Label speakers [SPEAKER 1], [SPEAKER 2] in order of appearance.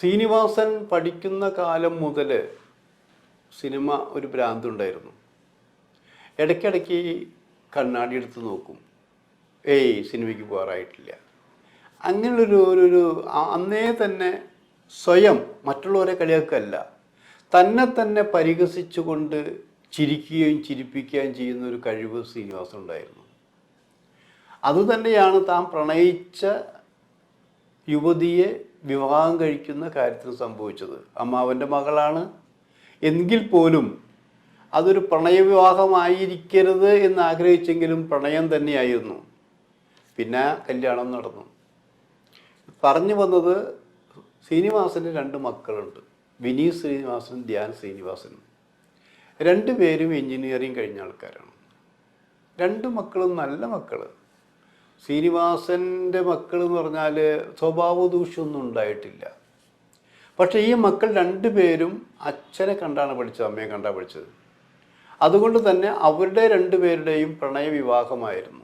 [SPEAKER 1] ശ്രീനിവാസൻ പഠിക്കുന്ന കാലം മുതൽ സിനിമ ഒരു ഭ്രാന്തുണ്ടായിരുന്നു. ഇടയ്ക്കിടയ്ക്ക് കണ്ണാടി എടുത്ത് നോക്കും, സിനിമയ്ക്ക് പോകാറായിട്ടില്ല. അങ്ങനെയൊരു അന്നേ തന്നെ സ്വയം മറ്റുള്ളവരെ കളിയാക്കല്ല, തന്നെ പരിഹസിച്ചുകൊണ്ട് ചിരിക്കുകയും ചിരിപ്പിക്കുകയും ചെയ്യുന്ന ഒരു കഴിവ് ശ്രീനിവാസൻ ഉണ്ടായിരുന്നു. അതുതന്നെയാണ് താൻ പ്രണയിച്ച യുവതിയെ വിവാഹം കഴിക്കുന്ന കാര്യത്തിൽ സംഭവിച്ചത്. അമ്മാവൻ്റെ മകളാണ് എങ്കിൽ പോലും അതൊരു പ്രണയവിവാഹമായിരിക്കരുത് എന്ന് ആഗ്രഹിച്ചെങ്കിലും പ്രണയം തന്നെയായിരുന്നു. പിന്നെ കല്യാണം നടന്നു. പറഞ്ഞു വന്നത്, ശ്രീനിവാസന് 2 മക്കളുണ്ട്, വിനീത് ശ്രീനിവാസനും ധ്യാൻ ശ്രീനിവാസനും. 2 പേരും എൻജിനീയറിങ് കഴിഞ്ഞ ആൾക്കാരാണ്. 2 മക്കളും നല്ല മക്കൾ. ശ്രീനിവാസൻ്റെ മക്കൾ എന്ന് പറഞ്ഞാൽ സ്വഭാവ ദൂഷ്യമൊന്നും ഉണ്ടായിട്ടില്ല. പക്ഷേ ഈ മക്കൾ 2 പേരും അച്ഛനെ കണ്ടാണ് പഠിച്ചത്, അമ്മയെ കണ്ടാണ് പഠിച്ചത്. അതുകൊണ്ട് തന്നെ അവരുടെ 2 പേരുടെയും പ്രണയവിവാഹമായിരുന്നു.